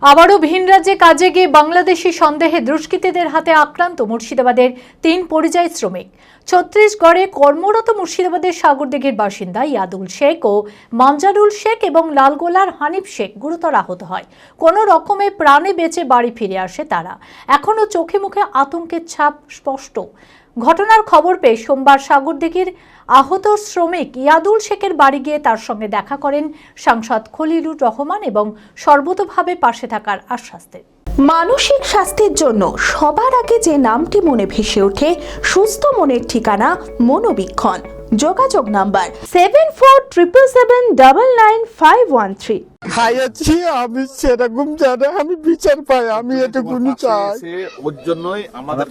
আবারও ভিন রাজ্যে কাজে গিয়ে বাংলাদেশি সন্দেহে দুষ্কৃতীদের হাতে আক্রান্ত মুর্শিদাবাদের 3 পরিযায়ী শ্রমিক। ছত্তিশগড়ে কর্মরত মুর্শিদাবাদের সাগরদিঘির বাসিন্দা ইয়াদুল শেখ ও মানজারুল শেখ এবং লালগোলার হানিফ শেখ গুরুতর আহত হয়। কোনো রকমে প্রাণে বেঁচে বাড়ি ফিরে আসে তারা। এখনও চোখে মুখে আতঙ্কের ছাপ স্পষ্ট। ঘটনার খবর পেয়ে সোমবার সাগরদিঘির আহত শ্রমিক ইয়াদুল শেখের বাড়ি গিয়ে তার সঙ্গে দেখা করেন সাংসদ খলিলুর রহমান এবং সর্বতোভাবে পাশে থাকার আশ্বাস দেন। মানসিক স্বাস্থ্যের জন্য সবার আগে যে নামটি মনে ভেসে ওঠে, সুস্থ মনের ঠিকানা মনোবীক্ষণ। যোগাযোগ নাম্বার 7477799513। খাইয়েছি আমি, সেরকম জানে আমি বিচার পাই, আমি এটুকুনি চাই। ওর জন্যই আমাদের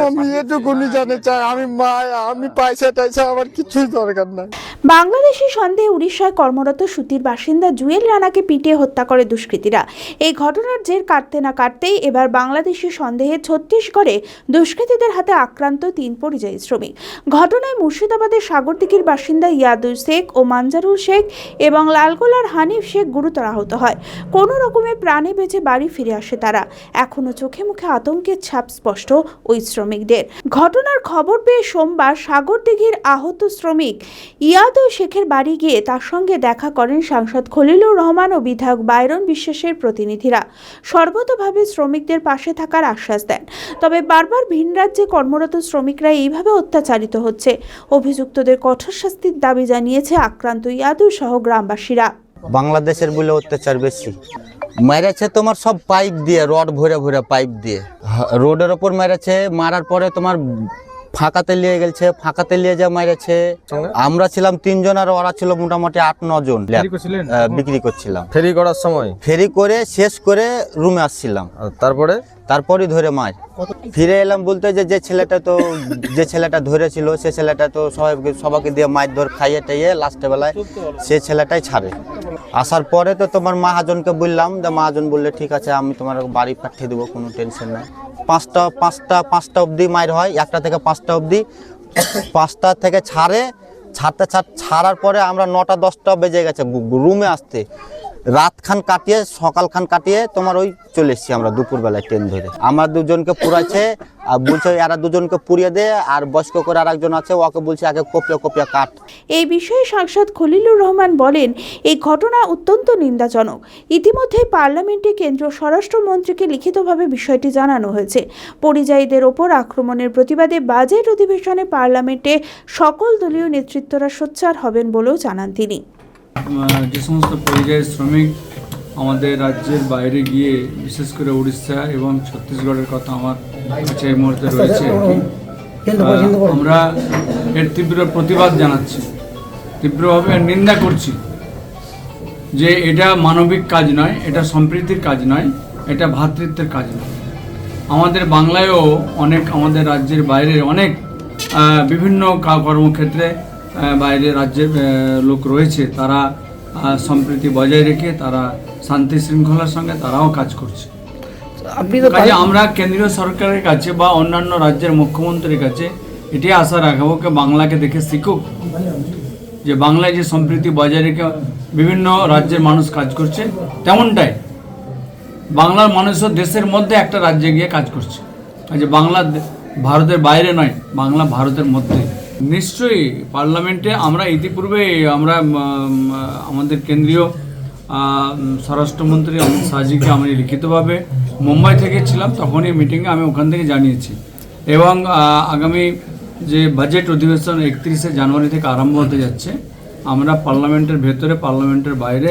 আমি এটুকুনি জানে চাই, আমি মা, আমি পয়সা টাইসা আমার কিছুই দরকার নাই। বাংলাদেশি সন্দেহে উড়িষ্যায় কর্মরত সুতির বাসিন্দা জুয়েল রানাকে পিটিয়ে হত্যা করে দুষ্কৃতীরা। এই ঘটনার জের কাটতে না কাটতেই এবার বাংলাদেশি সন্দেহে ছত্তিশগড়ে দুষ্কৃতীদের হাতে আক্রান্ত 3 পরিযায়ী শ্রমিক। ঘটনায় মুর্শিদাবাদের সাগরদিঘির বাসিন্দা ইয়াদুল শেখ ও মানজারুল শেখ এবং লালগোলার হানিফ শেখ গুরুতর আহত হয়। কোনো রকমে প্রাণে বেঁচে বাড়ি ফিরে আসে তারা। এখনও চোখে মুখে আতঙ্কের ছাপ স্পষ্ট ওই শ্রমিকদের। ঘটনার খবর পেয়ে সোমবার সাগরদিঘির আহত শ্রমিক ইয়াদুল শেখের বাড়ি গিয়ে তার সঙ্গে দেখা করেন সাংসদ খলিলুর রহমান ও বিধায়ক বাইরন বিশ্বাসের প্রতিনিধিরা। সর্বতোভাবে শ্রমিকদের পাশে থাকার আশ্বাস দেন। তবে বারবার ভিন রাজ্যে কর্মরত শ্রমিকরা এইভাবে অত্যাচারিত হচ্ছে। অভিযুক্তদের কঠোর শাস্তির দাবি জানিয়েছে আক্রান্ত ইয়াদুল সহ গ্রামবাসীরা। বাংলাদেশের বলে অত্যাচার বেশি মেরেছে, তোমার সব পাইপ দিয়ে, রড ভরে ভরে পাইপ দিয়ে রোডের ওপর মেরেছে। মারার পরে তোমার ফাঁকাতে নিয়ে গেছে, ফাঁকাতে নিয়ে যা মেরেছে। আমরা ছিলাম 3 জন আর ওরা ছিল মোটামুটি 8-9 জন বিক্রি করছিলাম। ফেরি করার সময় ফেরি করে শেষ করে রুমে আসছিলাম, তারপরে ধরে মার ফিরে এলাম। বলতে যে ছেলেটা ধরেছিল সে ছেলেটা তো সবাইকে দিয়ে মাছ ধর খাইয়ে টাইয়ে লাস্টে বেলায় সে ছেলেটাই ছাড়ে। আসার পরে তো তোমার মহাজনকে বললাম, মহাজন বললে ঠিক আছে আমি তোমার বাড়ি পাঠিয়ে দেবো, কোনো টেনশন নাই। 5টা অবধি মার হয়, 1টা থেকে 5টা অবধি। 5টা থেকে ছাড়ার পরে আমরা 9টা-10টা বেজে গেছে রুমে আসতে। রাতখান কাটিয়ে সকালখান কাটিয়ে তোমার ওই চলে এসছি আমরা দুপুরবেলায় ট্রেন ধরে। আমার 2জনকে পুরাইছে আর বলছে এরা 2জনকে পুড়িয়ে দে, আর বয়স্ক করে আর একজন আছে ওকে বলছে আগে কপিয়া কাট। এই বিষয়ে সাংসদ খলিলুর রহমান বলেন, এই ঘটনা অত্যন্ত নিন্দাজনক। ইতিমধ্যেই পার্লামেন্টে কেন্দ্রীয় স্বরাষ্ট্রমন্ত্রীকে লিখিতভাবে বিষয়টি জানানো হয়েছে। পরিযায়ীদের ওপর আক্রমণের প্রতিবাদে বাজেট অধিবেশনে পার্লামেন্টে সকল দলীয় নেতৃত্বরা সোচ্চার হবেন বলেও জানান তিনি। যে সমস্ত পরিযায়ী শ্রমিক আমাদের রাজ্যের বাইরে গিয়ে বিশেষ করে উড়িষ্যা এবং ছত্তিশগড়ের কথা আমার কাছে এই মুহূর্তে রয়েছে, আমরা এর তীব্র প্রতিবাদ জানাচ্ছি, তীব্রভাবে নিন্দা করছি যে এটা মানবিক কাজ নয়, এটা সম্প্রীতির কাজ নয়, এটা ভ্রাতৃত্বের কাজ নয়। আমাদের বাংলায়ও অনেক, আমাদের রাজ্যের বাইরে অনেক বিভিন্ন কর্মক্ষেত্রে বাইরে রাজ্যের লোক রয়েছে, তারা সম্প্রীতি বজায় রেখে তারা শান্তি শৃঙ্খলার সঙ্গে তারাও কাজ করছে। কাজে আমরা কেন্দ্রীয় সরকারের কাছে বা অন্যান্য রাজ্যের মুখ্যমন্ত্রীর কাছে এটি আশা রাখবো যে বাংলাকে দেখে শিখুক, যে বাংলায় যে সম্প্রীতি বজায় রেখে বিভিন্ন রাজ্যের মানুষ কাজ করছে, তেমনটাই বাংলার মানুষও দেশের মধ্যে একটা রাজ্যে গিয়ে কাজ করছে। কাজে বাংলা ভারতের বাইরে নয়, বাংলা ভারতের মধ্যে। নিশ্চয়ই পার্লামেন্টে আমরা ইতিপূর্বে আমাদের কেন্দ্রীয় স্বরাষ্ট্রমন্ত্রী অমিত শাহজিকে আমি লিখিতভাবে মুম্বাই থেকে ছিলাম, তখনই মিটিংয়ে আমি ওখান থেকে জানিয়েছি। এবং আগামী যে বাজেট অধিবেশন 31শে জানুয়ারি থেকে আরম্ভ হতে যাচ্ছে, আমরা পার্লামেন্টের ভেতরে পার্লামেন্টের বাইরে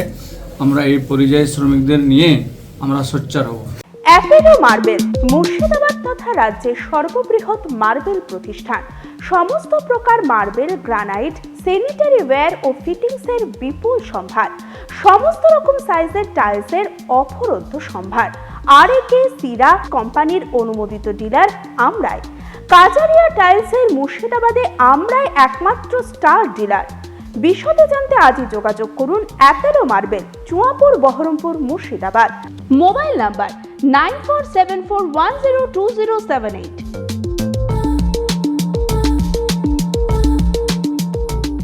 আমরা এই পরিযায়ী শ্রমিকদের নিয়ে আমরা সোচ্চার হব। অ্যাপেলো মার্বেল মুর্শিদাবাদ তথা রাজ্যের সর্ববৃহৎ মার্বেল প্রতিষ্ঠান। সমস্ত প্রকার মার্বেল, গ্রানাইট, স্যানিটারি ওয়্যার ও ফিটিংসের বিপুল সম্ভার। সমস্ত রকম সাইজের টাইলসের অফুরন্ত সম্ভার। আর.এ.কে সিরা কোম্পানির অনুমোদিত ডিলার আমরাই। কাজারিয়া টাইলসের মুর্শিদাবাদে আমরাই একমাত্র স্টার ডিলার। বিশদে জানতে আজই যোগাযোগ করুন Apollo marble, Chuapur, Baharampur, Murshidabad. Mobile number 9474102078।